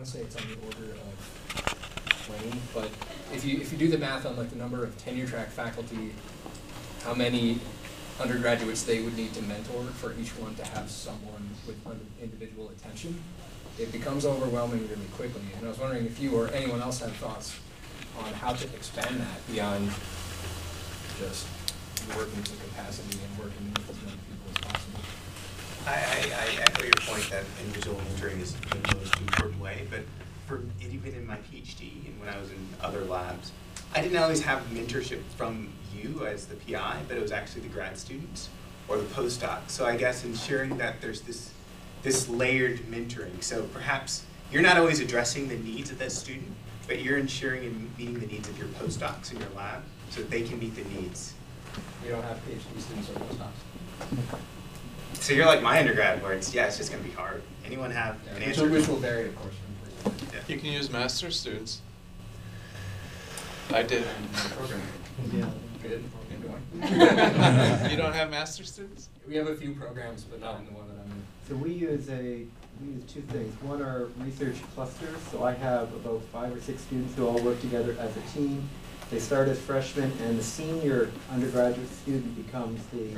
want to say it's on the order of 20, but if you do the math on like the number of tenure track faculty, how many undergraduates they would need to mentor for each one to have someone with individual attention, it becomes overwhelming really quickly. And I was wondering if you or anyone else had thoughts on how to expand that beyond just working to capacity and working with as many people as possible. I echo your point that individual mentoring is the most important way, but even in my PhD and when I was in other labs, I didn't always have mentorship from you as the PI, but it was actually the grad students or the postdoc. So I guess ensuring that there's this layered mentoring. So perhaps you're not always addressing the needs of that student, but you're ensuring and meeting the needs of your postdocs in your lab so that they can meet the needs. We don't have PhD students or postdocs. So you're like my undergrad where it's just going to be hard. Anyone have an answer? Which will vary, of course. Yeah. You can use master's students. I did. Program. Yeah. Good. You don't have master's students? We have a few programs, but not in the one that I'm in. So we use two things. One are research clusters. So I have about 5 or 6 students who all work together as a team. They start as freshmen, and the senior undergraduate student becomes the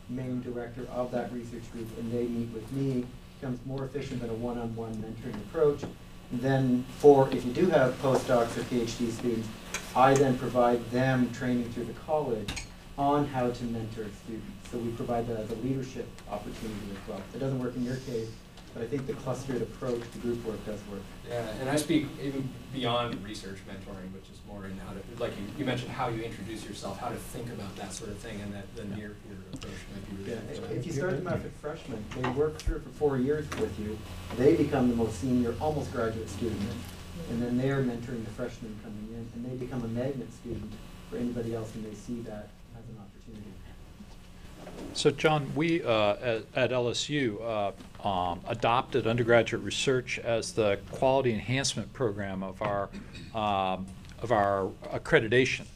main director of that research group, and they meet with me. Becomes more efficient than a one-on-one mentoring approach. And then if you do have postdocs or PhD students, I then provide them training through the college on how to mentor students. So we provide that as a leadership opportunity as well. It doesn't work in your case, but I think the clustered approach to group work does work. Yeah, and I speak even beyond research mentoring, which is more in how to, like you mentioned, how you introduce yourself, how to think about that sort of thing, and that the near-peer approach might be really important. If you start them out as freshmen, they work through for 4 years with you. They become the most senior, almost graduate student, and then they're mentoring the freshmen coming in, and they become a magnet student for anybody else, and they see that as an opportunity. So John, we at LSU adopted undergraduate research as the quality enhancement program of our accreditation.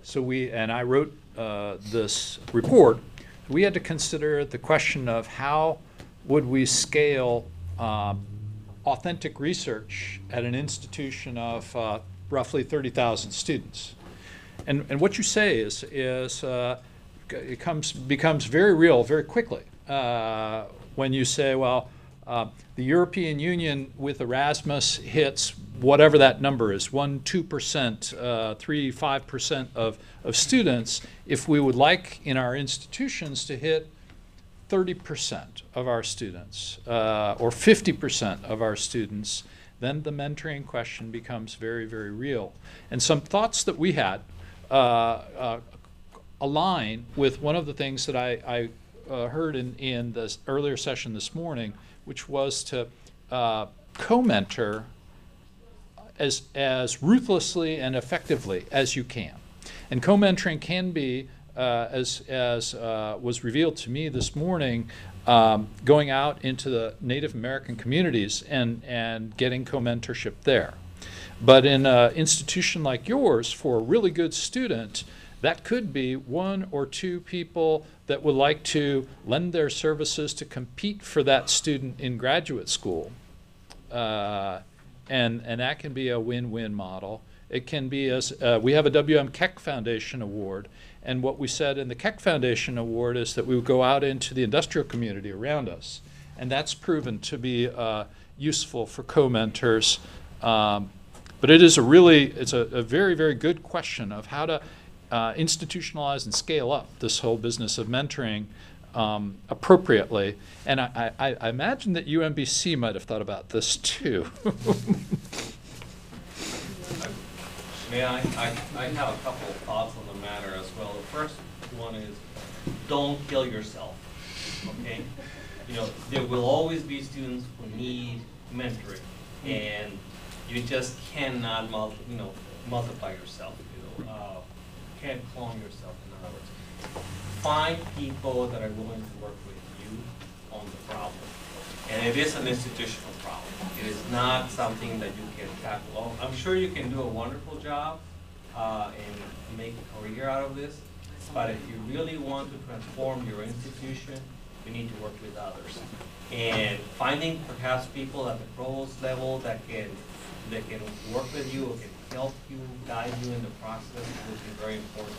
So I wrote this report. We had to consider the question of how would we scale authentic research at an institution of roughly 30,000 students. And what you say is it becomes very real very quickly when you say, well, the European Union with Erasmus hits whatever that number is, 1-2%, 3-5% of students. If we would like in our institutions to hit 30% of our students or 50% of our students, then the mentoring question becomes very, very real. And some thoughts that we had align with one of the things that I heard in this earlier session this morning, which was to co-mentor as ruthlessly and effectively as you can. And co-mentoring can be, as was revealed to me this morning, going out into the Native American communities and getting co-mentorship there. But in an institution like yours, for a really good student, that could be 1 or 2 people that would like to lend their services to compete for that student in graduate school. And that can be a win-win model. It can be, as we have a W.M. Keck Foundation Award, and what we said in the Keck Foundation Award is that we would go out into the industrial community around us, and that's proven to be useful for co-mentors. But it is it's a very, very good question of how to institutionalize and scale up this whole business of mentoring appropriately. And I imagine that UMBC might have thought about this too. May I have a couple of thoughts on the matter as well. The first one is, don't kill yourself, okay? You know, there will always be students who need mentoring, and you just cannot multiply yourself, can't clone yourself, in other words. Find people that are willing to work with you on the problem. And it is an institutional problem. It is not something that you can tackle. Oh, I'm sure you can do a wonderful job and make a career out of this, but if you really want to transform your institution, we need to work with others. And finding perhaps people at the provost level that can work with you or can help you, guide you in the process will be very important.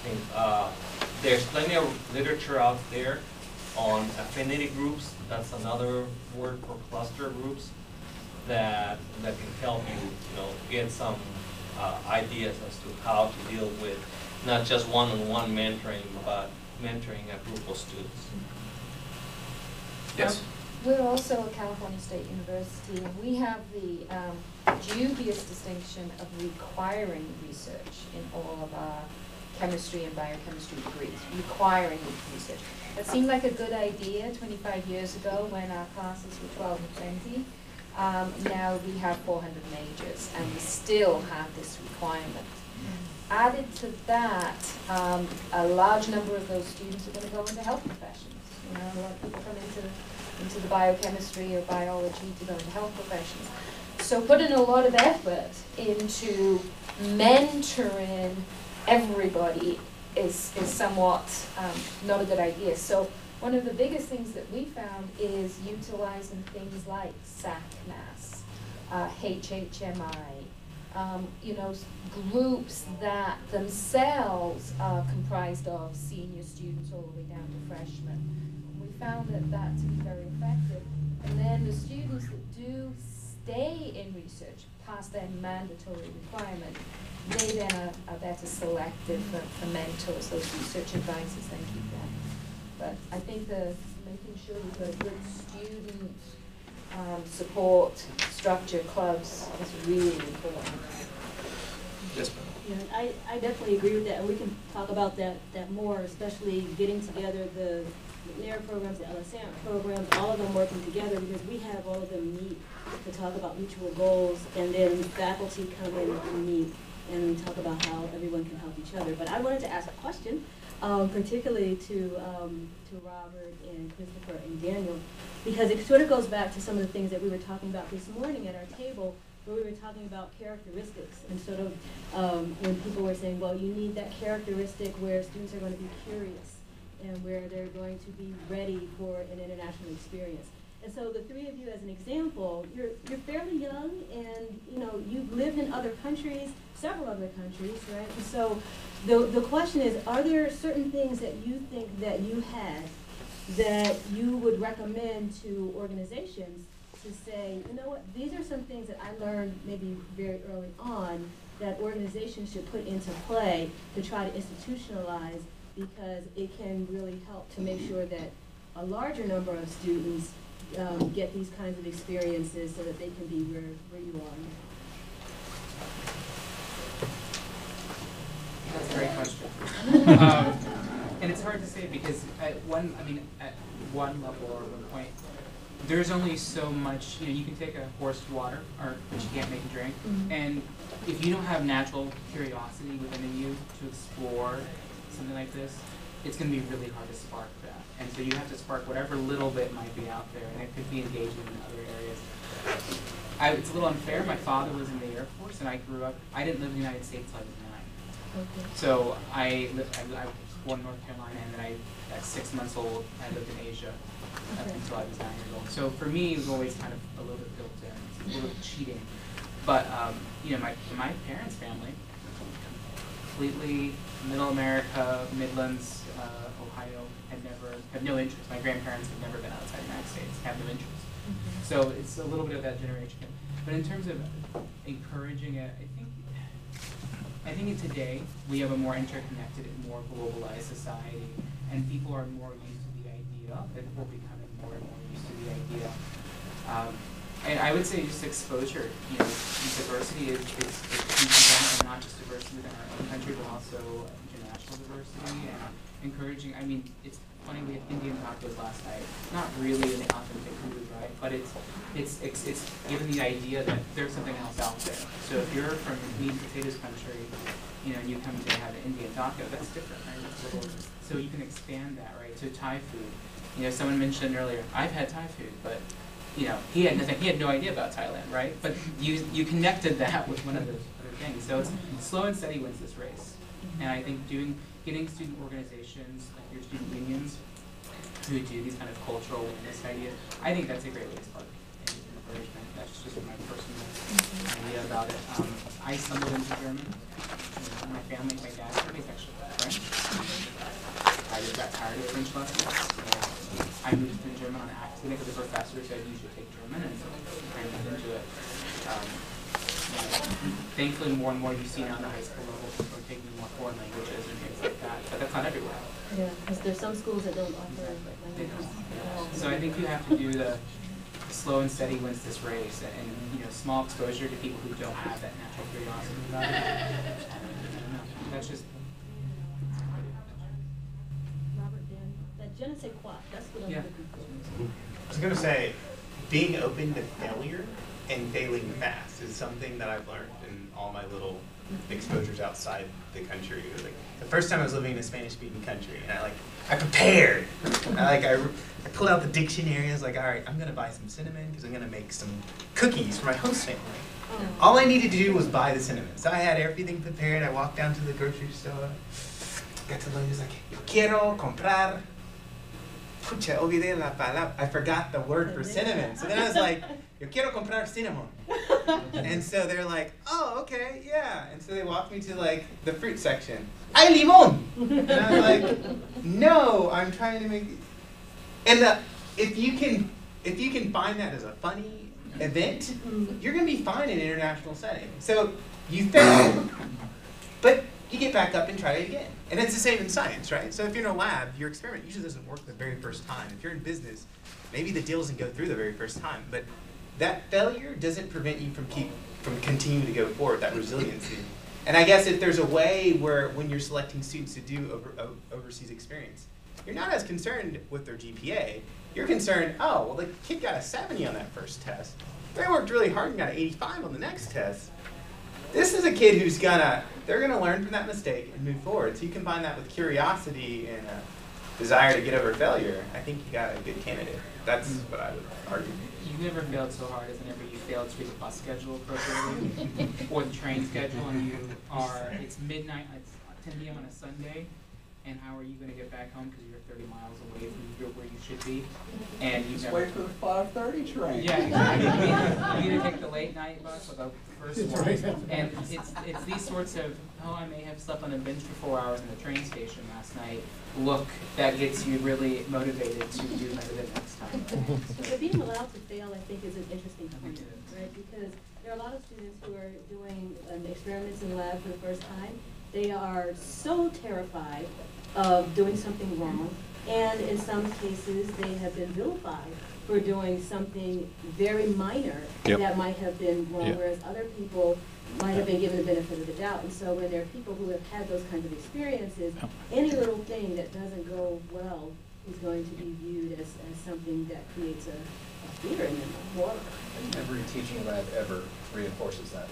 I think there's plenty of literature out there on affinity groups. That's another word for cluster groups that can help you, get some ideas as to how to deal with not just one-on-one mentoring, but mentoring a group of students. Yes. We're also a California State University, and we have the dubious distinction of requiring research in all of our chemistry and biochemistry degrees, requiring research. That seemed like a good idea 25 years ago when our classes were 12 and 20. Now we have 400 majors, and we still have this requirement. Added to that, a large number of those students are going to go into health professions. A lot of people come into the biochemistry or biology to go into health professions. So putting a lot of effort into mentoring everybody is somewhat not a good idea. So one of the biggest things that we found is utilizing things like SACMAS, HHMI, groups that themselves are comprised of senior students all the way down to freshmen. We found that to be very effective. And then the students that do stay in research past their mandatory requirement, they then are better selected for mentors, those research advisors then keep them. But I think making sure we've got a good student support structure, clubs, is really important. Yes, Yeah, I definitely agree with that, and we can talk about that more, especially getting together the NAIR programs, the LSM programs, all of them working together, because we have all of them meet to talk about mutual goals, and then faculty come in and meet and talk about how everyone can help each other. But I wanted to ask a question, particularly to Robert and Christopher and Daniel, because it sort of goes back to some of the things that we were talking about this morning at our table, where we were talking about characteristics and sort of when people were saying, well, you need that characteristic where students are going to be curious and where they're going to be ready for an international experience. And so the three of you, as an example, you're fairly young, and you've lived in other countries, several other countries, right? And so the question is, are there certain things that you think that you had that you would recommend to organizations to say, you know what, these are some things that I learned maybe very early on that organizations should put into play to try to institutionalize, because it can really help to make sure that a larger number of students get these kinds of experiences so that they can be where you are now. That's a great question. And it's hard to say because at one level or one point, there's only so much, you can take a horse to water, but you can't make it drink. Mm-hmm. And if you don't have natural curiosity within you to explore something like this, it's going to be really hard to spark that. And so you have to spark whatever little bit might be out there, and it could be engagement in other areas. It's a little unfair. My father was in the Air Force, and I didn't live in the United States until I was 9. Okay. So I was born in North Carolina, and then at 6 months old, I lived in Asia until I was 9 years old. So for me, it was always kind of a little bit built in. It's a little bit cheating. But, my parents' family, completely middle America, Midlands, Ohio, have no interest. My grandparents have never been outside the United States, have no interest. Mm-hmm. So it's a little bit of that generation. But in terms of encouraging it, I think in today we have a more interconnected and more globalized society, and people are more used to the idea, and we're becoming more and more used to the idea. And I would say just exposure, diversity is and not just diversity within our own country, but also international diversity, and encouraging. It's funny, we had Indian tacos last night. Not really an authentic food, right? But it's given the idea that there's something else out there. So if you're from meat and potatoes country, and you come to have an Indian taco, that's different, right? So you can expand that, right? To Thai food. Someone mentioned earlier, I've had Thai food, but he had no idea about Thailand, right? But you connected that with one of those other things. So it's slow and steady wins this race. And I think getting student organizations, like your student unions, who do these kind of cultural witness ideas. I think that's a great way to spark encouragement. That's just my personal idea about it. I stumbled into German. My family, my dad's family is actually French. I just got tired of French lessons. So I moved to German on accident because the professor said you should take German, and I moved into it. Thankfully, more and more you see now in the high school level, people are taking more foreign languages and things like that, but that's not everywhere. Yeah, because there's some schools that don't offer languages at all. So I think you have to do the slow and steady wins this race, and small exposure to people who don't have that natural curiosity about it. I don't know. That's just. Robert, Dan, that je ne sais quoi, that's what I'm Yeah. looking for. I was going to say, being open to failure and failing fast is something that I've learned in all my little exposures outside the country. Like, the first time I was living in a Spanish-speaking country, and I prepared. I pulled out the dictionary. I was like, all right, I'm going to buy some cinnamon because I'm going to make some cookies for my host family. All I needed to do was buy the cinnamon. So I had everything prepared. I walked down to the grocery store. Got to Lowe's, like, yo quiero comprar. Pucha, olvidé la palabra. I forgot the word for cinnamon. So then I was like, yo quiero comprar cinnamon. And so they're like, oh, okay, yeah. And so they walked me to like the fruit section. Ay, limón! And I was like, no, I'm trying to make. And if you can find that as a funny event, you're gonna be fine in an international setting. So you fail, but you get back up and try it again. And it's the same in science, right? So if you're in a lab, your experiment usually doesn't work the very first time. If you're in business, maybe the deal doesn't go through the very first time, but that failure doesn't prevent you from continuing to go forward, that resiliency. And I guess if there's a way where when you're selecting students to do overseas experience, you're not as concerned with their GPA. You're concerned, oh, well, the kid got a 70 on that first test. They worked really hard and got an 85 on the next test. This is a kid who's they're gonna learn from that mistake and move forward. So you combine that with curiosity and a desire to get over failure, I think you got a good candidate. That's what I would argue. You've never failed so hard as whenever you failed to read the bus schedule appropriately or the train schedule, and it's midnight, it's 10 p.m. on a Sunday, and how are you going to get back home because you're 30 miles away from where you should be, and you Just wait for the 5:30 train. Yeah, exactly. You either take the late night bus or the first one, and it's these sorts of, oh, I may have slept on a bench for 4 hours in the train station last night. Look, that gets you really motivated to do better the next time. But being allowed to fail, I think, is an interesting point, right? Because there are a lot of students who are doing experiments in the lab for the first time. They are so terrified of doing something wrong, and in some cases, they have been vilified for doing something very minor that might have been wrong, whereas other people might have been given the benefit of the doubt. And so when there are people who have had those kinds of experiences, any little thing that doesn't go well is going to be viewed as something that creates a fear in them, horror. And every teaching lab ever reinforces that.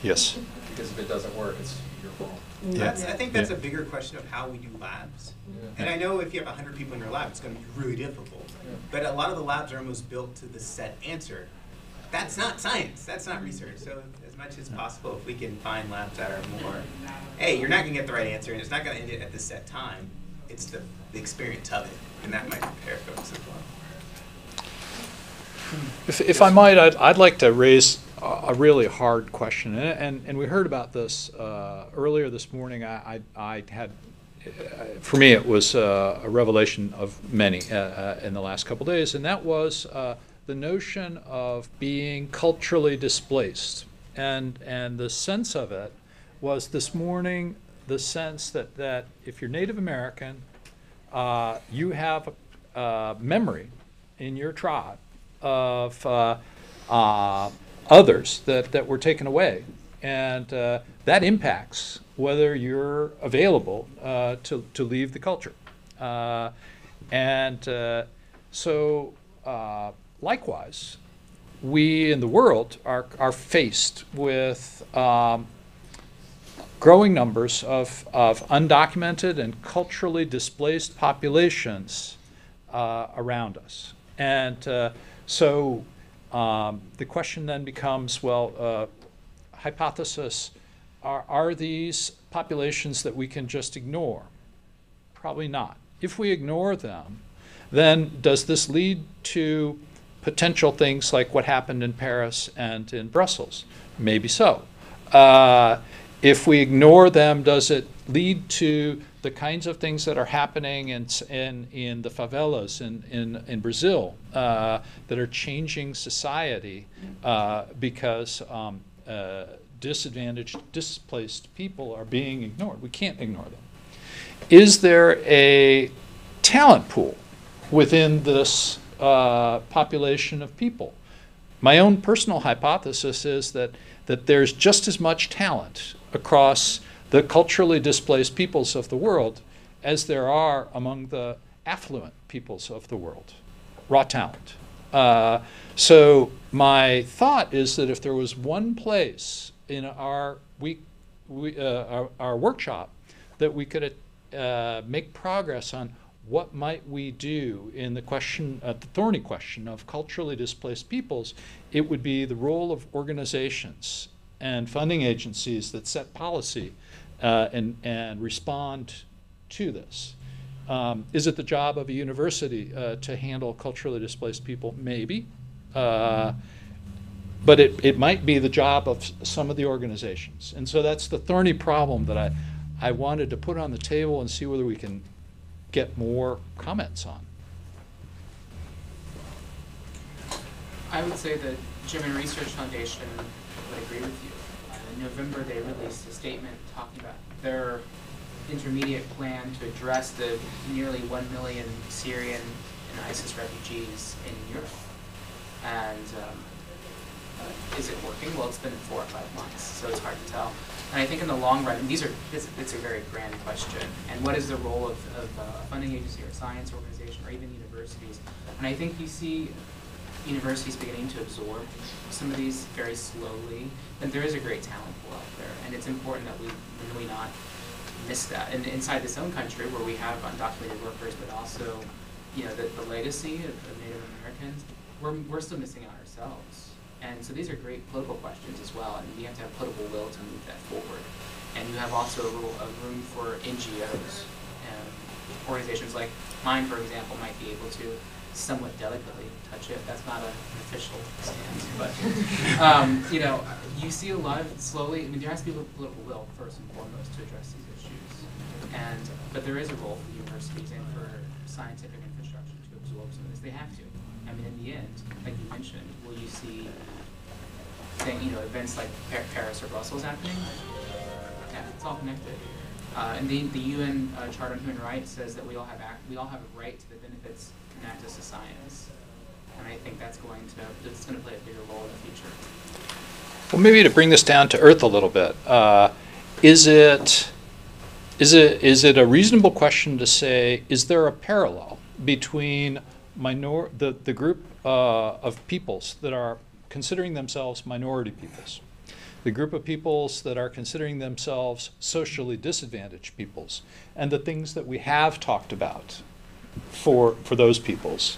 Yes. Because if it doesn't work, it's your fault. I think that's a bigger question of how we do labs. Yeah. And I know if you have 100 people in your lab, it's going to be really difficult. Yeah. But a lot of the labs are almost built to the set answer. That's not science. That's not research. So as much as possible, if we can find labs that are more, hey, you're not going to get the right answer, and it's not going to end it at the set time. It's the experience of it, and that might prepare folks as well. If I might, I'd like to raise a really hard question, and we heard about this earlier this morning. I had, for me, it was a revelation of many in the last couple days, and that was the notion of being culturally displaced, and the sense of it was this morning the sense that if you're Native American, you have a memory in your tribe of others that were taken away, and that impacts whether you're available to leave the culture. So likewise, we in the world are faced with growing numbers of undocumented and culturally displaced populations around us. And so the question then becomes, well, hypothesis, are these populations that we can just ignore? Probably not. If we ignore them, then does this lead to potential things like what happened in Paris and in Brussels? Maybe so. If we ignore them, does it lead to the kinds of things that are happening in the favelas in Brazil that are changing society because disadvantaged, displaced people are being ignored? We can't ignore them. Is there a talent pool within this population of people? My own personal hypothesis is that there's just as much talent across the culturally displaced peoples of the world as there are among the affluent peoples of the world. Raw talent. So my thought is that if there was one place in our workshop that we could make progress on what might we do in the question, the thorny question of culturally displaced peoples, it would be the role of organizations and funding agencies that set policy and respond to this. Is it the job of a university to handle culturally displaced people? Maybe. But it might be the job of some of the organizations. And so that's the thorny problem that I wanted to put on the table and see whether we can get more comments on. I would say that German Research Foundation would agree with you. In November, they released a statement talking about their intermediate plan to address the nearly 1 million Syrian and ISIS refugees in Europe. And is it working? Well, it's been 4 or 5 months, so it's hard to tell. And I think in the long run, and it's a very grand question, and what is the role of a funding agency or a science organization or even universities? And I think you see universities beginning to absorb some of these very slowly, and there is a great talent pool out there, and it's important that we really not miss that. And inside this own country, where we have undocumented workers, but also, you know, the legacy of Native Americans, we're still missing out ourselves. And so these are great political questions as well, and we have to have political will to move that forward. And you have also a room for NGOs, and organizations like mine, for example, might be able to somewhat delicately touch it. That's not an official stance, but you know, you see a lot of slowly. I mean, there has to be political will first and foremost to address these issues, but there is a role for universities and for scientific infrastructure to absorb some of this. They have to. I mean, in the end, like you mentioned, will you see events like Paris or Brussels happening? Yeah, it's all connected. And the UN Charter on Human Rights says that we all have a right to the benefits and access to science, and I think that's going to play a bigger role in the future. Well, maybe to bring this down to earth a little bit, is it a reasonable question to say, is there a parallel between the group of peoples that are considering themselves minority peoples, the group of peoples that are considering themselves socially disadvantaged peoples, and the things that we have talked about for those peoples?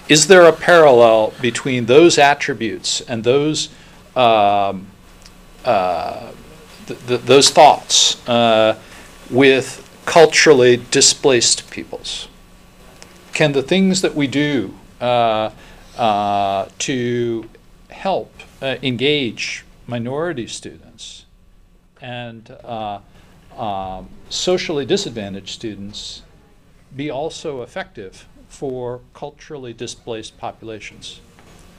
Is there a parallel between those attributes and those thoughts with culturally displaced peoples? Can the things that we do to help engage minority students and socially disadvantaged students be also effective for culturally displaced populations,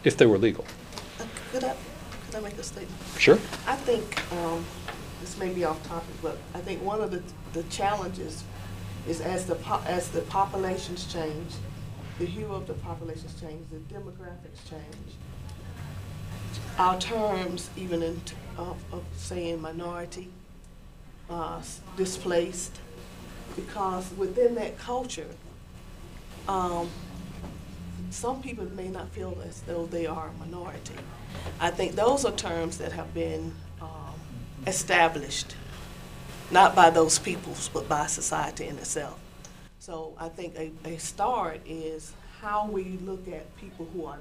if they were legal? Could I make a statement? Sure. I think, this may be off topic, but I think one of the challenges is as the populations change, the hue of the populations change, the demographics change, our terms, even of saying minority, displaced, because within that culture, some people may not feel as though they are a minority. I think those are terms that have been established, not by those peoples, but by society in itself. So I think a start is how we look at people who are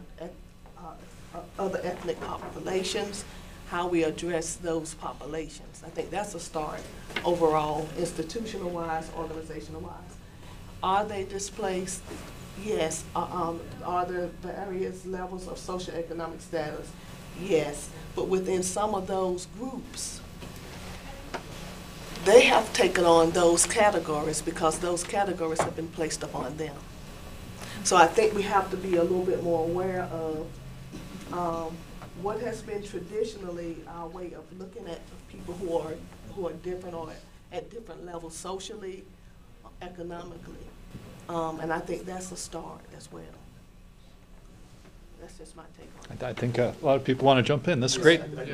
other ethnic populations, how we address those populations. I think that's a start overall, institutional-wise, organizational-wise. Are they displaced? Yes. Are there various levels of socioeconomic status? Yes. But within some of those groups, they have taken on those categories because those categories have been placed upon them. So I think we have to be a little bit more aware of what has been traditionally our way of looking at people who are different or at different levels socially, economically. And I think that's a start as well. That's just my take on it. I think a lot of people want to jump in. This is great. I'd like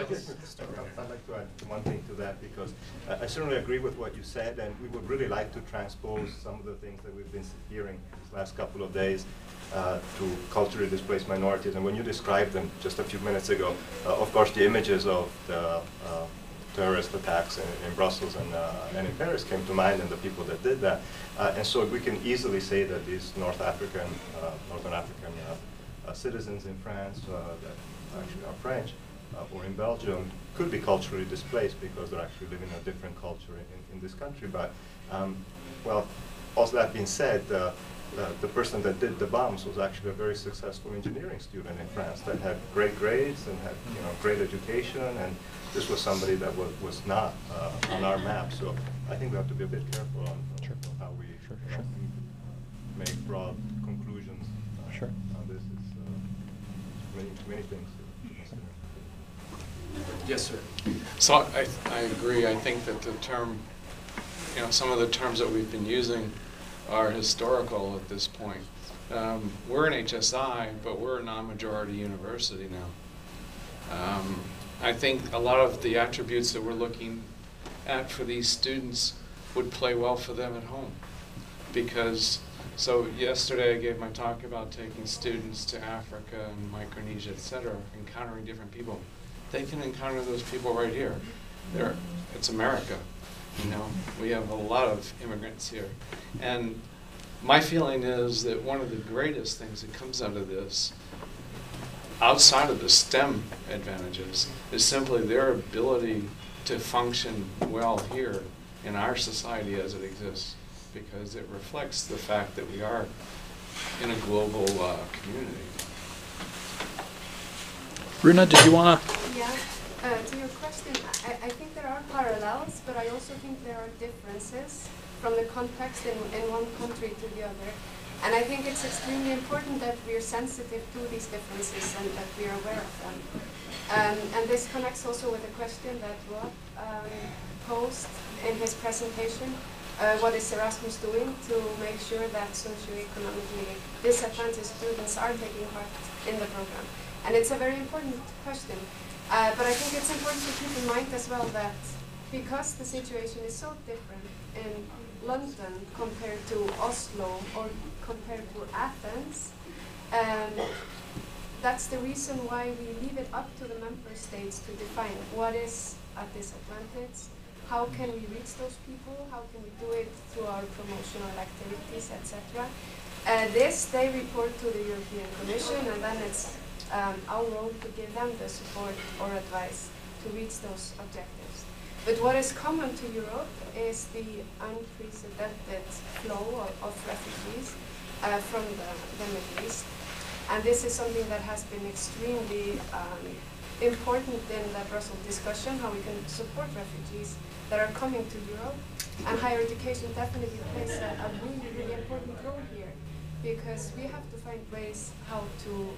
to add one thing to that, because I certainly agree with what you said, and we would really like to transpose some of the things that we've been hearing these last couple of days to culturally displaced minorities. And when you described them just a few minutes ago, of course the images of the terrorist attacks in Brussels and in Paris came to mind, and the people that did that. And so we can easily say that these Northern African citizens in France that actually are French or in Belgium could be culturally displaced because they're actually living a different culture in this country. But well, also that being said, the person that did the bombs was actually a very successful engineering student in France that had great grades and had great education, and this was somebody that was not on our map. So I think we have to be a bit careful on how we make broad conclusions on this. It's many things to consider. Yes, sir. So I agree. I think that the term, some of the terms that we've been using are historical at this point. We're an HSI, but we're a non-majority university now. I think a lot of the attributes that we're looking at for these students would play well for them at home. Because, so yesterday I gave my talk about taking students to Africa and Micronesia, etc., encountering different people. They can encounter those people right here. It's America, we have a lot of immigrants here. And my feeling is that one of the greatest things that comes out of this, outside of the STEM advantages, is simply their ability to function well here in our society as it exists, because it reflects the fact that we are in a global community. Runa, did you want to? Yeah, to your question, I think there are parallels, but I also think there are differences from the context in one country to the other. And I think it's extremely important that we're sensitive to these differences and that we are aware of them. And this connects also with the question that Rob posed in his presentation. What is Erasmus doing to make sure that socioeconomically disadvantaged students are taking part in the program? And it's a very important question. But I think it's important to keep in mind as well that because the situation is so different in London compared to Oslo or compared to Athens, that's the reason why we leave it up to the member states to define what is a disadvantage, how can we reach those people, how can we do it through our promotional activities, etc. This they report to the European Commission, and then it's our role to give them the support or advice to reach those objectives. But what is common to Europe is the unprecedented flow of refugees from the Middle East. And this is something that has been extremely important in the Brussels discussion, how we can support refugees that are coming to Europe. And higher education definitely plays a really, really important role here, because we have to find ways how to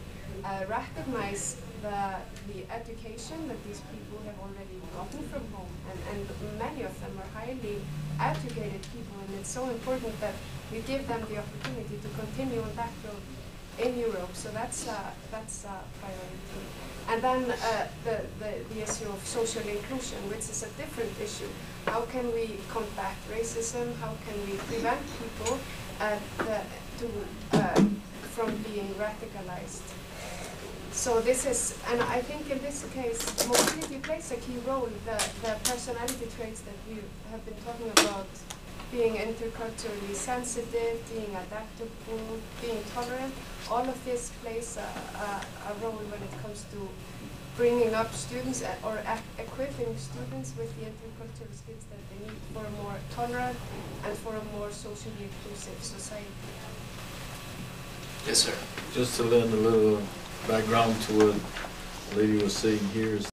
recognize the education that these people have already gotten from home, and many of them are highly educated people, and it's so important that we give them the opportunity to continue on that road in Europe. So that's a priority. And then the issue of social inclusion, which is a different issue. How can we combat racism? How can we prevent people from being radicalized? So this is, and I think in this case, mobility plays a key role. The personality traits that we have been talking about, being interculturally sensitive, being adaptable, being tolerant, all of this plays a role when it comes to bringing up students or equipping students with the intercultural skills that they need for a more tolerant and for a more socially inclusive society. Yes, sir. Just to lend a little background to what the lady was saying here is